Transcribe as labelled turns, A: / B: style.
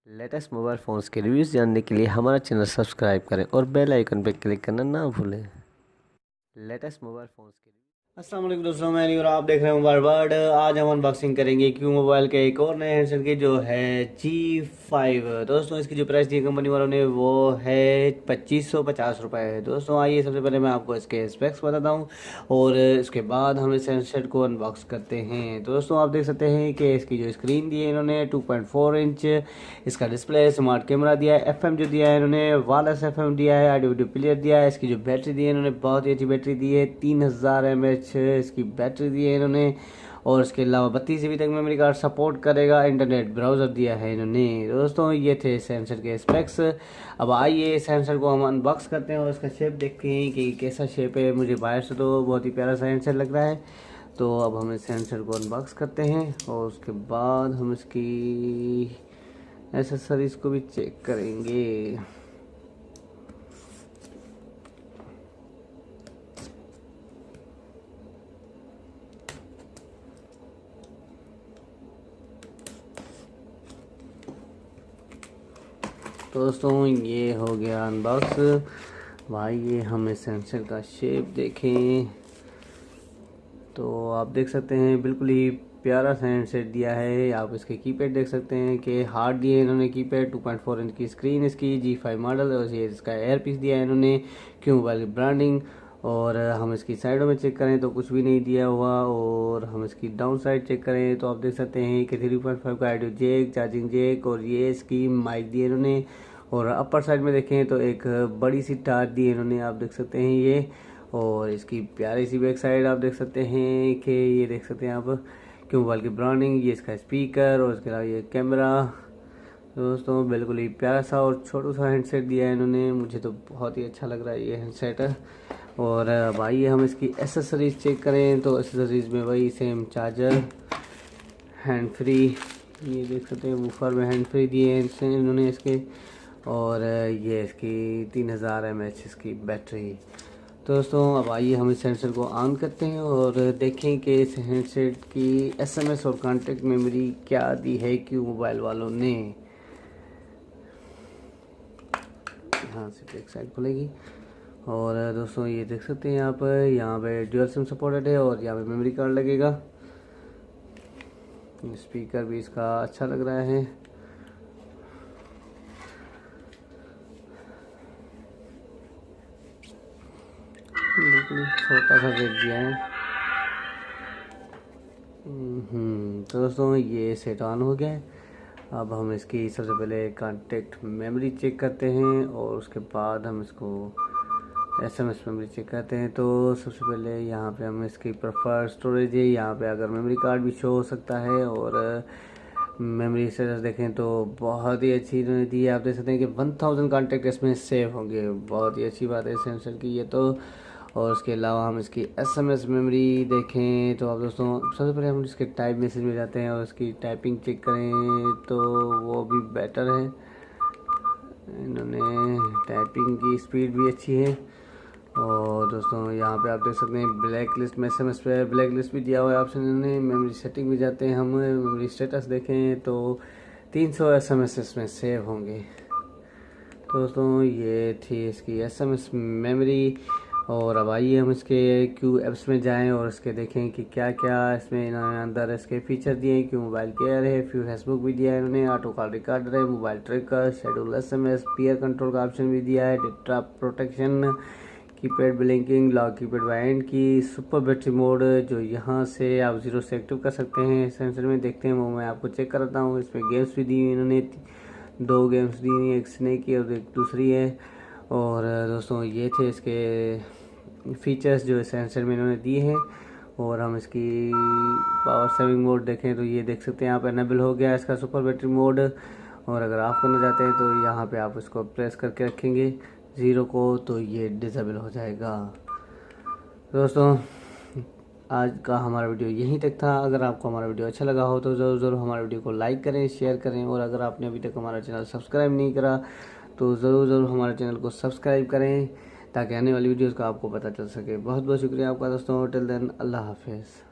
A: Latest mobile phones के reviews जानने के लिए हमारा चैनल सब्सक्राइब करें और बेल आइकन पर क्लिक करना ना भूलें। लेटेस्ट मोबाइल फ़ोन्स के अस्सलाम वालेकुम दोस्तों, मैं और आप देख रहे हैं मोबाइल वर्ल्ड। आज हम अनबॉक्सिंग करेंगे क्यू मोबाइल के एक और नए हैंडसेट की जो है G5। दोस्तों इसकी जो प्राइस दी है कंपनी वालों ने वो है 2550 रुपये। दोस्तों आइए सबसे पहले मैं आपको इसके स्पेक्स बताता हूँ और इसके बाद हम इस हैंडसेट को अनबॉक्स करते हैं। तो दोस्तों आप देख सकते हैं कि इसकी जो स्क्रीन दी है इन्होंने 2.4 इंच, इसका डिस्प्ले, स्मार्ट कैमरा दिया है, FM जो दिया है इन्होंने वायरलेस FM दिया है, ऑडियो वीडियो प्लेयर दिया है। इसकी जो बैटरी दी है इन्होंने बहुत ही अच्छी बैटरी दी है, 3000 mAh इसकी बैटरी दी है इन्होंने। और इसके अलावा 32 GB तक मेमोरी कार्ड सपोर्ट करेगा, इंटरनेट ब्राउज़र दिया है इन्होंने। दोस्तों ये थे इस हैंडसेट के स्पेक्स। अब आइए इस हैंडसेट को हम अनबॉक्स करते हैं और इसका शेप देखते हैं कि कैसा शेप है। मुझे बाहर से तो बहुत ही प्यारा सा हैंडसेट लग रहा है। तो अब हम इस हैंडसेट को अनबॉक्स करते हैं और उसके बाद हम इसकी एसेसरीज को भी चेक करेंगे। दोस्तों ये हो गया अनबॉक्स। भाई ये हम इस हैंडसेट का शेप देखें तो आप देख सकते हैं बिल्कुल ही प्यारा सा हैंडसेट दिया है। आप इसके कीपैड देख सकते हैं कि हार्ड दिए हैं इन्होंने कीपैड, 2.4 इंच की स्क्रीन इसकी, G5 मॉडल। और ये इसका एयर पीस दिया है इन्होंने, क्यू मोबाइल की ब्रांडिंग। और हम इसकी साइडों में चेक करें तो कुछ भी नहीं दिया हुआ। और हम इसकी डाउन साइड चेक करें तो आप देख सकते हैं कि 3.5 का ऑडियो जैक, चार्जिंग जैक और ये इसकी माइक दी है इन्होंने। और अपर साइड में देखें तो एक बड़ी सी टार्च दी है इन्होंने, आप देख सकते हैं ये। और इसकी प्यारी सी बैक साइड आप देख सकते हैं कि ये देख सकते हैं आप क्यू मोबाइल की ब्रांडिंग, ये इसका स्पीकर और इसके अलावा ये कैमरा। दोस्तों बिल्कुल ही प्यारा सा और छोटा सा हैंडसेट दिया है इन्होंने, मुझे तो बहुत ही अच्छा लग रहा है ये हैंडसेट। और अब आइए हम इसकी एसेसरीज चेक करें तो एसेसरीज में वही सेम चार्जर, हैंड फ्री, ये देख सकते हैं वूफर में हैंड फ्री दिए हैं इन्होंने इसके। और ये इसकी 3000 mAh इसकी बैटरी। दोस्तों अब आइए हम इस हैंडसेट को ऑन करते हैं और देखें कि इस हैंडसेट की SMS और कॉन्टेक्ट मेमोरी क्या दी है क्यू मोबाइल वालों ने। यहाँ से बैक साइड खुलेगी और दोस्तों ये देख सकते हैं आप, यहाँ पे ड्यूअल सिम सपोर्टेड है और यहाँ पे मेमोरी कार्ड लगेगा। स्पीकर भी इसका अच्छा लग रहा है। बिल्कुल छोटा सा देख दिया है। तो दोस्तों ये सेट ऑन हो गया है। अब हम इसकी सबसे पहले कॉन्टेक्ट मेमोरी चेक करते हैं और उसके बाद हम इसको SMS मेमोरी चेक करते हैं। तो सबसे पहले यहाँ पे हम इसकी प्रेफर स्टोरेज है, यहाँ पे अगर मेमोरी कार्ड भी शो हो सकता है। और मेमोरी स्टेटस देखें तो बहुत ही अच्छी इन्होंने दी है, आप देख सकते हैं कि 1000 कॉन्टेक्ट इसमें सेव होंगे। बहुत ही अच्छी बात है इस हैंडसेट की ये तो। और उसके अलावा हम इसकी SMS मेमोरी देखें तो आप दोस्तों सबसे पहले हम इसके टाइप मैसेज में जाते हैं और इसकी टाइपिंग चेक करें तो वो भी बेटर है, इन्होंने टाइपिंग की स्पीड भी अच्छी है। और दोस्तों यहाँ पे आप देख सकते हैं ब्लैक लिस्ट में SMS पे ब्लैक लिस्ट भी दिया हुआ है ऑप्शन इन्होंने। मेमोरी सेटिंग में जाते हैं हम, मेमोरी स्टेटस देखें तो 300 SMS इसमें सेव होंगे। दोस्तों ये थी इसकी SMS मेमोरी। और अब आइए हम इसके क्यू ऐप्स में जाएं और इसके देखें कि क्या क्या इसमें इन्होंने अंदर इसके फीचर दिए हैं। क्यू मोबाइल केयर है, फ्यू फेसबुक भी दिया है इन्होंने, ऑटो कॉल रिकॉर्डर है, mobile tracker, schedule SMS, peer control का ऑप्शन भी दिया है, data protection, keypad blinking, lock keypad wind की, सुपर बैटरी मोड जो यहाँ से आप 0 से एक्टिव कर सकते हैं सेंसर में। देखते हैं वो मैं आपको चेक करता हूँ। इसमें गेम्स भी दी हुई इन्होंने, 2 गेम्स दी हुई, एक स्नेक की और एक दूसरी है। और दोस्तों ये थे इसके फीचर्स जो इस हैंडसेट में इन्होंने दिए हैं। और हम इसकी पावर सेविंग मोड देखें तो ये देख सकते हैं आप, एनेबल हो गया इसका सुपर बैटरी मोड। और अगर ऑफ करना चाहते हैं तो यहाँ पे आप इसको प्रेस करके रखेंगे 0 को तो ये डिसेबल हो जाएगा। दोस्तों आज का हमारा वीडियो यहीं तक था। अगर आपको हमारा वीडियो अच्छा लगा हो तो ज़रूर हमारे वीडियो को लाइक करें, शेयर करें। और अगर आपने अभी तक हमारा चैनल सब्सक्राइब नहीं करा तो ज़रूर हमारे चैनल को सब्सक्राइब करें ताकि आने वाली वीडियोज़ का आपको पता चल सके। बहुत बहुत शुक्रिया आपका दोस्तों। टिल देन अल्लाह हाफिज़।